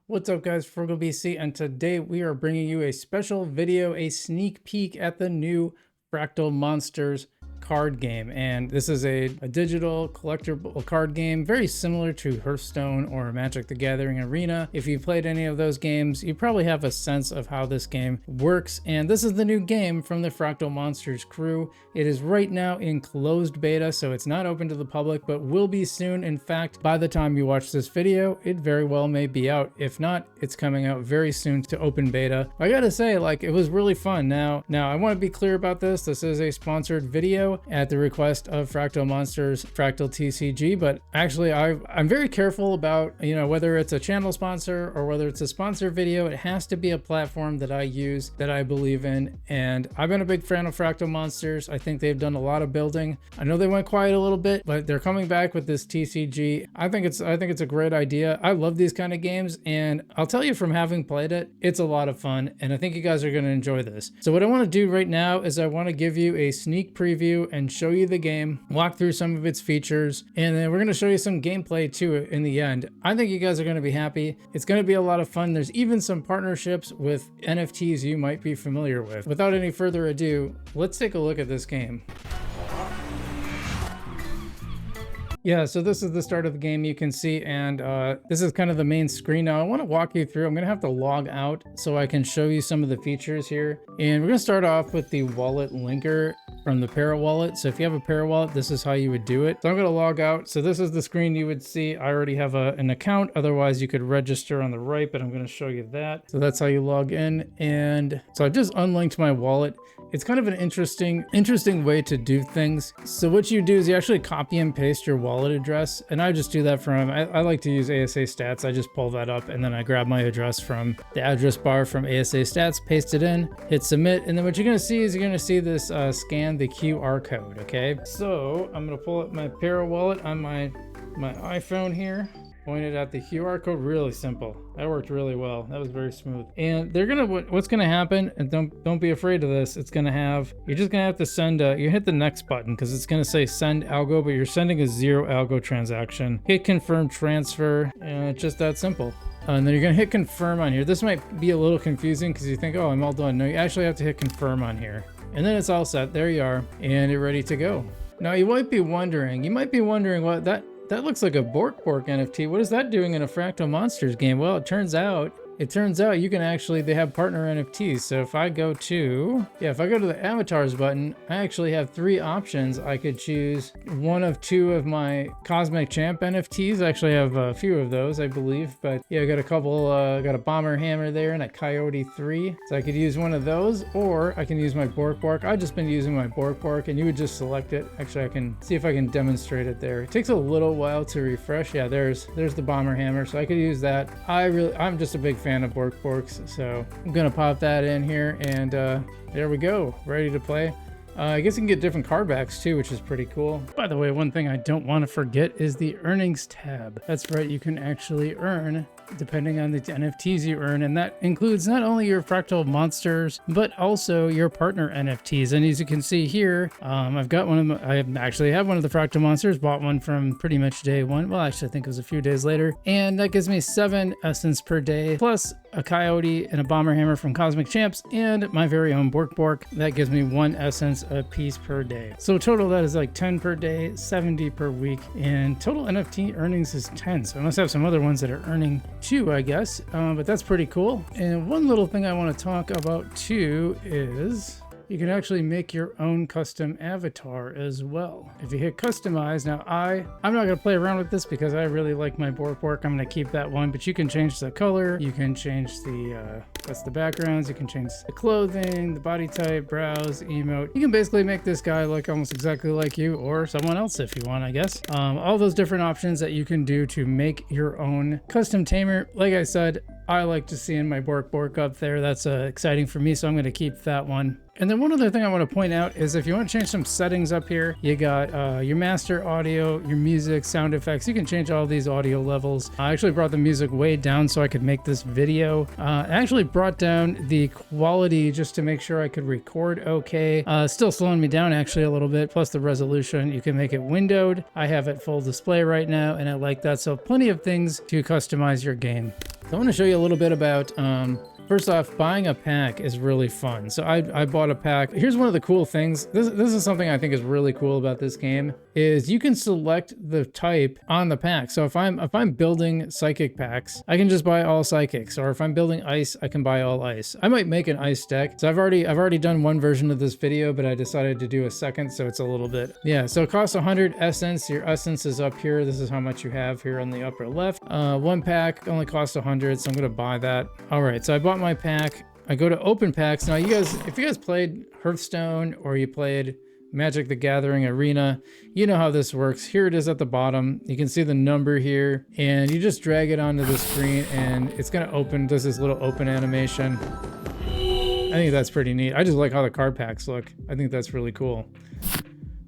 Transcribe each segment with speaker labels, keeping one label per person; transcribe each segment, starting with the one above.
Speaker 1: What's up guys, Frugal BC, and today we are bringing you a special video, a sneak peek at the new Fractal Monsters card game. And this is a digital collectible card game, very similar to Hearthstone or Magic the Gathering Arena. If you've played any of those games, you probably have a sense of how this game works. And this is the new game from the Fractal Monsters crew. It is right now in closed beta, so it's not open to the public, but will be soon. In fact, by the time you watch this video, it very well may be out. If not, it's coming out very soon to open beta. I gotta say, like, it was really fun. Now I want to be clear about this. This is a sponsored video at the request of Fractal Monsters, Fracctal TCG, but actually I'm very careful about, whether it's a channel sponsor or whether it's a sponsored video, it has to be a platform that I use, that I believe in. And I've been a big fan of Fractal Monsters. I think they've done a lot of building. I know they went quiet a little bit, but they're coming back with this TCG. I think it's a great idea. I love these kind of games, and I'll tell you from having played it, it's a lot of fun, and I think you guys are going to enjoy this. So what I want to do right now is I want to give you a sneak preview and show you the game, walk through some of its features, and then we're going to show you some gameplay too in the end. I think you guys are going to be happy. It's going to be a lot of fun. There's even some partnerships with NFTs you might be familiar with. Without any further ado, let's take a look at this game. Yeah, so this is the start of the game, you can see, and this is kind of the main screen. Now I want to walk you through. I'm going to have to log out so I can show you some of the features here. And we're going to start off with the wallet linker from the Para wallet. So if you have a Para wallet, this is how you would do it. So I'm going to log out. So this is the screen you would see. I already have an account. Otherwise, you could register on the right, but I'm going to show you that. So that's how you log in. And so I just unlinked my wallet. It's kind of an interesting way to do things. So what you do is you actually copy and paste your wallet address, and I just do that from, I like to use ASA Stats. I just pull that up and then I grab my address from the address bar from ASA Stats, paste it in, hit submit, and then what you're gonna see is you're gonna see this scan the QR code, okay? So I'm gonna pull up my Para wallet on my iPhone here. Pointed at the QR code. Really simple. That worked really well. That was very smooth. And they're gonna, what's gonna happen, and don't be afraid of this, it's gonna have, you're just gonna have to send you hit the next button because it's gonna say send algo, but you're sending a 0 algo transaction. Hit confirm transfer, and it's just that simple. And then you're gonna hit confirm on here. This might be a little confusing because you think, oh, I'm all done. No, you actually have to hit confirm on here. And then it's all set. There you are, and you're ready to go. Now you might be wondering what that looks like a Bork NFT. What is that doing in a Fractal Monsters game? Well, it turns out you can actually, they have partner NFTs. So if I go to the avatars button, I actually have 3 options. I could choose one of 2 of my Cosmic Champ NFTs. I actually have a few of those, I believe, but yeah, I got a couple, got a Bomber Hammer there and a Coyote 3. So I could use one of those, or I can use my Bork. I've just been using my Bork, and you would just select it. Actually, I can see if I can demonstrate it there. It takes a little while to refresh. Yeah, there's the Bomber Hammer, so I could use that. I'm just a big fan of Borks, so I'm gonna pop that in here, and there we go, ready to play. I guess you can get different card backs too, which is pretty cool. By the way, one thing I don't want to forget is the earnings tab. That's right, you can actually earn depending on the NFTs you earn, and that includes not only your Fractal Monsters but also your partner NFTs. And as you can see here, I've got one of them. I actually have one of the Fractal Monsters, bought one from pretty much day one. Well, actually I think it was a few days later, and that gives me 7 essence per day, plus a Coyote and a Bomber Hammer from Cosmic Champs, and my very own Bork. That gives me 1 essence a piece per day. So total that is like 10 per day, 70 per week, and total NFT earnings is 10. So I must have some other ones that are earning 2, I guess, but that's pretty cool. And one little thing I want to talk about too is you can actually make your own custom avatar as well. If you hit customize, now I'm not going to play around with this because I really like my Bork. I'm going to keep that one, but you can change the color, you can change that's the backgrounds, you can change the clothing, the body type, browse, emote. You can basically make this guy look almost exactly like you or someone else if you want, I guess. All those different options that you can do to make your own custom tamer. Like I said, I like to see in my Bork up there. That's exciting for me, so I'm going to keep that one. And then one other thing I want to point out is if you want to change some settings up here, you got your master audio, your music, sound effects. You can change all these audio levels. I actually brought the music way down so I could make this video. I actually brought down the quality just to make sure I could record okay. Still slowing me down actually a little bit, plus the resolution. You can make it windowed. I have it full display right now, and I like that. So plenty of things to customize your game. I want to show you a little bit about, first off, buying a pack is really fun. So I bought a pack. Here's one of the cool things. This is something I think is really cool about this game, is you can select the type on the pack. So if I'm building psychic packs, I can just buy all psychics. Or if I'm building ice, I can buy all ice. I might make an ice deck. So I've already done one version of this video, but I decided to do a second, so it's a little bit. Yeah, so it costs 100 essence. Your essence is up here. This is how much you have here on the upper left. One pack only costs 100, so I'm gonna buy that. All right, so I bought my pack. I go to open packs. Now you guys, if you guys played Hearthstone or you played Magic the Gathering Arena, you know how this works. Here it is at the bottom. You can see the number here, and you just drag it onto the screen and it's gonna open, does this little open animation. I think that's pretty neat. I just like how the card packs look. I think that's really cool.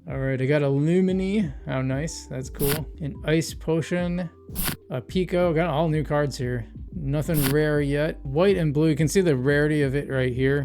Speaker 1: All right, I got a Lumini. How nice, that's cool. An Ice Potion, a Pico, got all new cards here. Nothing rare yet. White and blue, you can see the rarity of it right here.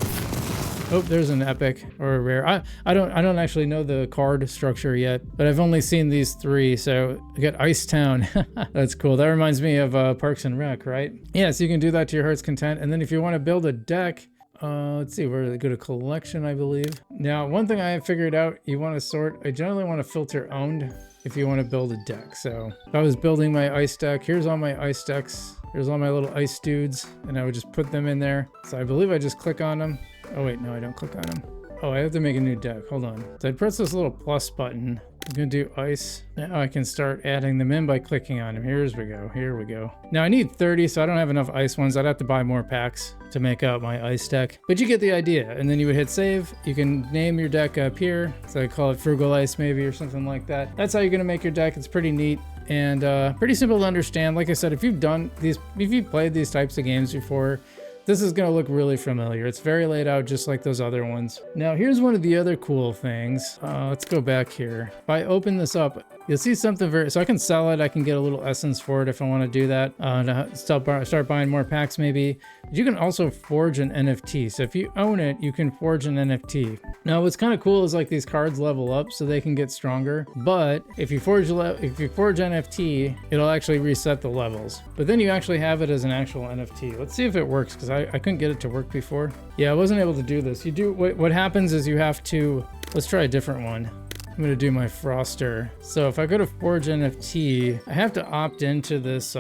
Speaker 1: Oh, there's an epic or a rare. I don't actually know the card structure yet, but I've only seen these three. So I got Ice Town. That's cool. That reminds me of Parks and Rec, right? Yeah, so you can do that to your heart's content. And then if you want to build a deck, let's see, where do they go to collection, I believe. Now, one thing I have figured out, you want to sort, I generally want to filter owned if you want to build a deck. So if I was building my ice deck, here's all my ice decks. Here's all my little ice dudes, and I would just put them in there. So I believe I just click on them. Oh wait, no, I don't click on them. Oh, I have to make a new deck, hold on. So I press this little plus button. I'm gonna do ice. Now I can start adding them in by clicking on them. Here we go. Now I need 30, so I don't have enough ice ones. I'd have to buy more packs to make out my ice deck. But you get the idea. And then you would hit save. You can name your deck up here. So I call it Frugal Ice maybe or something like that. That's how you're gonna make your deck. It's pretty neat and pretty simple to understand. Like I said, if you've played these types of games before, this is going to look really familiar. It's very laid out just like those other ones. Now here's one of the other cool things. Let's go back here. If I open this up, you'll see something so I can sell it. I can get a little essence for it if I want to do that. To start buying more packs maybe. You can also forge an NFT. So if you own it, you can forge an NFT. Now what's kind of cool is like these cards level up so they can get stronger. But if you forge NFT, it'll actually reset the levels. But then you actually have it as an actual NFT. Let's see if it works, because I couldn't get it to work before. Yeah, I wasn't able to do this. What happens is you have to, let's try a different one. I'm gonna do my Froster. So if I go to Forge NFT, I have to opt into this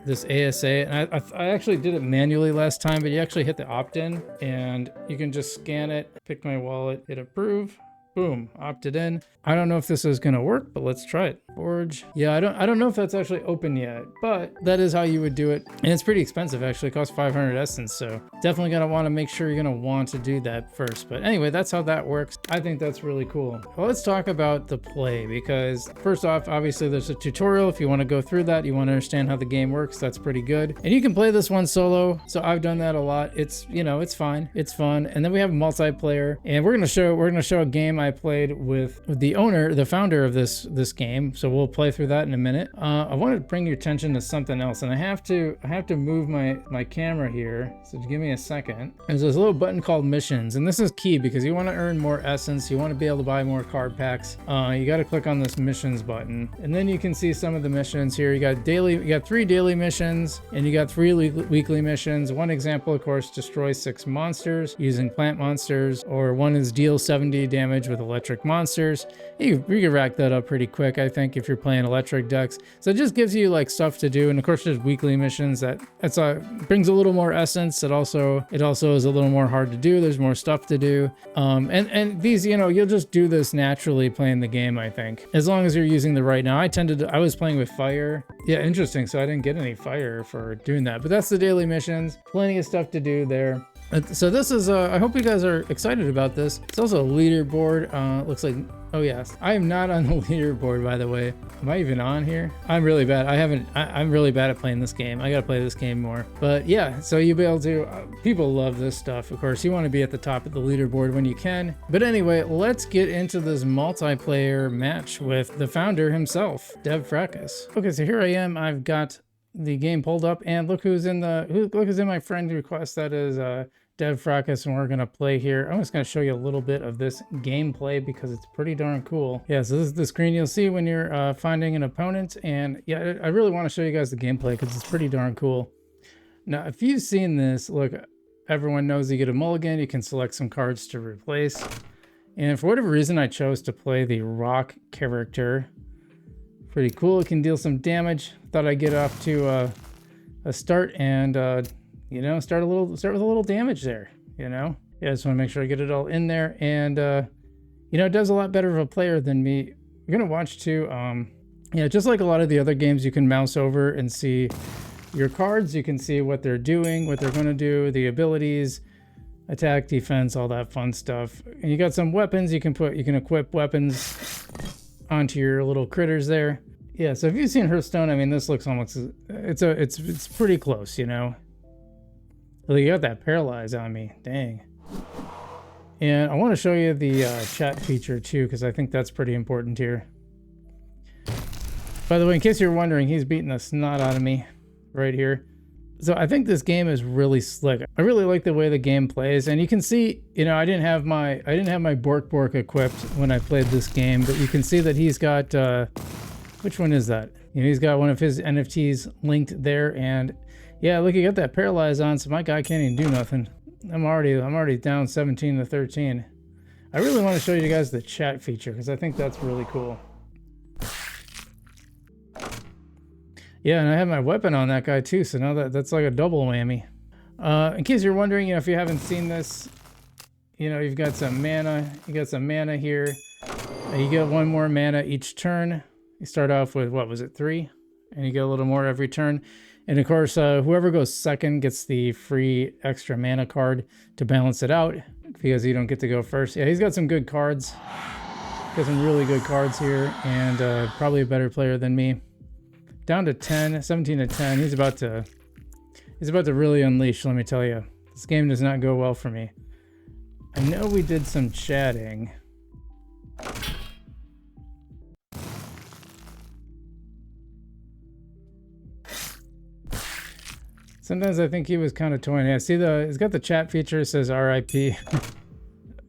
Speaker 1: this ASA, and I actually did it manually last time, but you actually hit the opt-in, and you can just scan it, pick my wallet, hit approve. Boom, opted in. I don't know if this is gonna work, but let's try it. Forge. Yeah, I don't know if that's actually open yet, but that is how you would do it. And it's pretty expensive actually, it costs 500 essence. So definitely gonna wanna make sure you're gonna want to do that first. But anyway, that's how that works. I think that's really cool. Well, let's talk about the play, because first off, obviously there's a tutorial. If you wanna go through that, you wanna understand how the game works, that's pretty good. And you can play this one solo. So I've done that a lot. It's, you know, it's fine, it's fun. And then we have multiplayer, and we're gonna show a game I played with the founder of this game. So we'll play through that in a minute. I want to bring your attention to something else, and I have to move my camera here. So give me a second. There's this little button called missions, and this is key because you want to earn more essence. You want to be able to buy more card packs. You got to click on this missions button, and then you can see some of the missions here. You got 3 daily missions, and you got 3 weekly missions. One example, of course, destroy 6 monsters using plant monsters, or one is deal 70 damage with electric monsters. You can rack that up pretty quick, I think, if you're playing electric decks. So it just gives you like stuff to do, and of course there's weekly missions that brings a little more essence. It also is a little more hard to do. There's more stuff to do, and these, you know, you'll just do this naturally playing the game, I think, as long as you're using the right. Now I was playing with fire. Yeah, interesting. So I didn't get any fire for doing that, but that's the daily missions. Plenty of stuff to do there. So this is, I hope you guys are excited about this. It's also a leaderboard. Looks like, oh yes, I am not on the leaderboard, by the way. Am I even on here? I'm really bad. I'm really bad at playing this game. I gotta play this game more. But yeah, so you'll be able to, people love this stuff. Of course, you want to be at the top of the leaderboard when you can. But anyway, let's get into this multiplayer match with the founder himself, Dev Fractal. Okay, so here I am. I've got the game pulled up, and look who's in my friend request. That is Dev Fractal, and we're gonna play here. I'm just gonna show you a little bit of this gameplay because it's pretty darn cool. Yeah, so this is the screen you'll see when you're finding an opponent, and yeah, I really want to show you guys the gameplay because it's pretty darn cool. Now, if you've seen this, look, everyone knows you get a mulligan. You can select some cards to replace. And for whatever reason, I chose to play the rock character. Pretty cool. It can deal some damage. Thought I'd get off to a start and, you know, start with a little damage there, you know? Yeah, I just want to make sure I get it all in there. And, you know, it does a lot better of a player than me. We're going to watch too. Yeah, just like a lot of the other games, you can mouse over and see your cards. You can see what they're doing, what they're going to do, the abilities, attack, defense, all that fun stuff. And you got some weapons. You can equip weapons onto your little critters there. Yeah, so if you've seen Hearthstone, I mean, this looks almost, it's pretty close, you know. Well, you got that paralyze on me, dang. And I want to show you the chat feature too, because I think that's pretty important here. By the way, in case you're wondering, he's beating the snot out of me right here. So I think this game is really slick. I really like the way the game plays, and you can see, you know, I didn't have my Bork equipped when I played this game, but you can see that he's got which one is that? You know, he's got one of his NFTs linked there, and yeah, look, you got that paralyze on, so my guy can't even do nothing. I'm already down 17-13. I really want to show you guys the chat feature because I think that's really cool. Yeah, and I have my weapon on that guy too, so now that's like a double whammy. In case you're wondering, you know, if you haven't seen this, you know, you've got some mana. You got some mana here. You get 1 more mana each turn. You start off with, what was it, 3? And you get a little more every turn. And of course, whoever goes second gets the free extra mana card to balance it out because you don't get to go first. Yeah, he's got some good cards. Got some really good cards here, and probably a better player than me. Down to 10, 17-10. He's about to really unleash, let me tell you. This game does not go well for me. I know we did some chatting. Sometimes I think he was kind of toying. Yeah, see it's got the chat feature. It says RIP.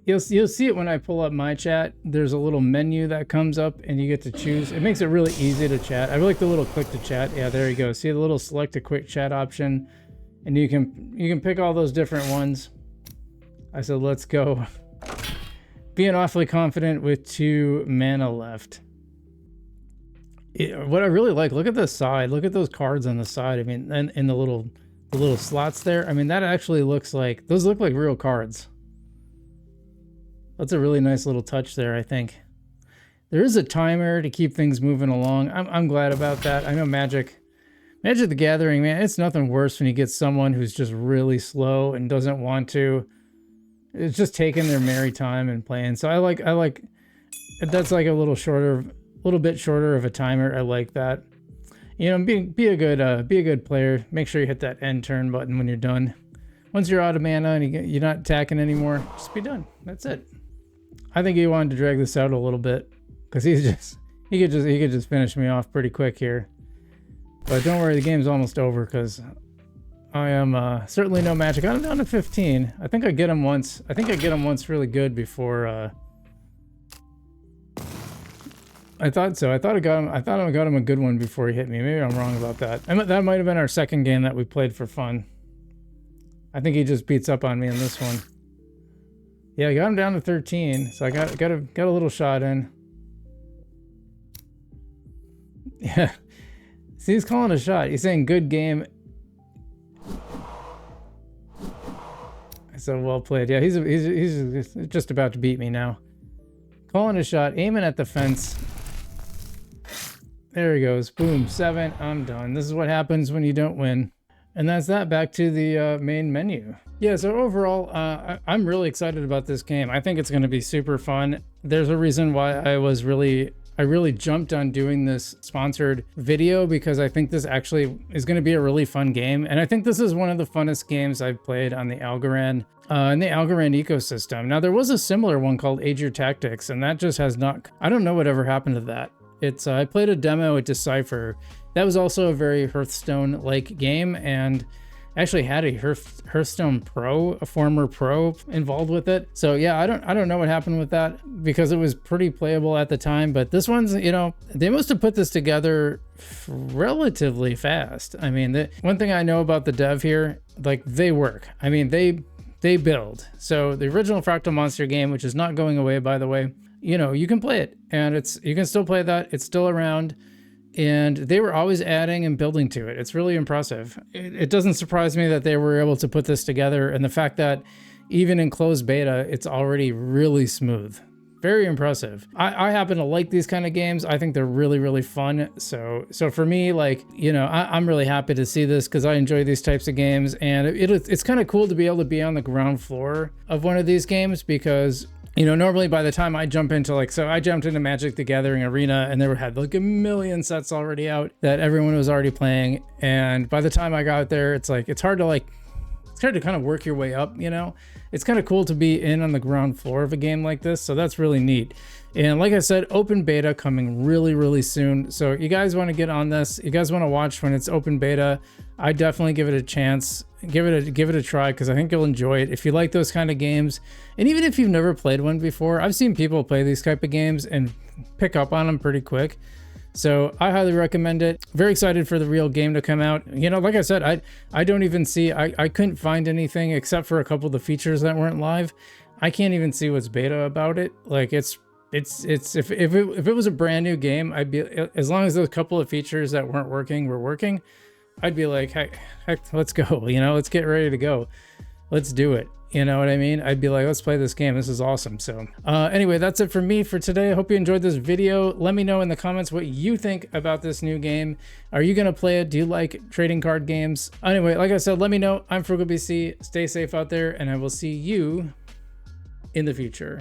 Speaker 1: You'll see it when I pull up my chat. There's a little menu that comes up and you get to choose. It makes it really easy to chat. I like the little click to chat. Yeah, there you go. See the little select a quick chat option, and you can pick all those different ones. I said, let's go. Being awfully confident with 2 mana left. What I really like, look at the side. Look at those cards on the side. I mean, and in the little slots there. I mean, that actually looks like, those look like real cards. That's a really nice little touch there, I think. There is a timer to keep things moving along. I'm glad about that. I know Magic the Gathering, man, it's nothing worse when you get someone who's just really slow and doesn't want to. It's just taking their merry time and playing. So I like that's like a little bit shorter of a timer. I like that. You know, be a good player. Make sure you hit that end turn button when you're done. Once you're out of mana and you're not attacking anymore, just be done. That's it. I think he wanted to drag this out a little bit because he could just finish me off pretty quick here. But don't worry, the game's almost over because I am certainly no match. I got him down to 15. I think I get him once. I think I get him once really good before. I thought so. I thought I got him a good one before he hit me. Maybe I'm wrong about that. That might have been our second game that we played for fun. I think he just beats up on me in this one. Yeah, I got him down to 13, so I got a little shot in. Yeah. See, he's calling a shot. He's saying good game. I said well played. Yeah, he's just about to beat me now. Calling a shot, aiming at the fence. There he goes. Boom, 7. I'm done. This is what happens when you don't win. And that's that. Back to the main menu. Yeah, so overall, I'm really excited about this game. I think it's going to be super fun. There's a reason why I really jumped on doing this sponsored video because I think this actually is going to be a really fun game. And I think this is one of the funnest games I've played on the Algorand, in the Algorand ecosystem. Now, there was a similar one called Age Your Tactics, and that just has not, I don't know whatever happened to that. It's, I played a demo at Decipher. That was also a very Hearthstone-like game, and actually had a Hearthstone pro, a former pro, involved with it. So yeah, I don't know what happened with that, because it was pretty playable at the time. But this one's, you know, they must have put this together relatively fast. I mean, one thing I know about the dev here, like, they work. I mean, they build. So the original Fractal Monster game, which is not going away, by the way, you know, you can play it, and you can still play that. It's still around, and they were always adding and building to it. It's really impressive. It doesn't surprise me that they were able to put this together, and the fact that even in closed beta, it's already really smooth. Very impressive. I happen to like these kind of games. I think they're really, really fun. So for me, like, you know, I'm really happy to see this, because I enjoy these types of games, and it's kind of cool to be able to be on the ground floor of one of these games, because, you know, normally by the time I jump into, like, so I jumped into Magic the Gathering Arena, and they had like a million sets already out that everyone was already playing. And by the time I got there, it's like, it's hard to kind of work your way up, you know? It's kind of cool to be in on the ground floor of a game like this. So that's really neat. And like I said, open beta coming really, really soon. So you guys want to get on this, you guys want to watch when it's open beta, I definitely give it a chance. Give it a try, because I think you'll enjoy it if you like those kind of games. And even if you've never played one before, I've seen people play these type of games and pick up on them pretty quick. So I highly recommend it. Very excited for the real game to come out. You know, like I said, I don't even see, I couldn't find anything except for a couple of the features that weren't live. I can't even see what's beta about it. Like, if it was a brand new game, I'd be, as long as those couple of features that weren't working were working, I'd be like, heck, let's go, you know, let's get ready to go. Let's do it. You know what I mean? I'd be like, let's play this game. This is awesome. So anyway, that's it for me for today. I hope you enjoyed this video. Let me know in the comments what you think about this new game. Are you going to play it? Do you like trading card games? Anyway, like I said, let me know. I'm FrugalBC. Stay safe out there, and I will see you in the future.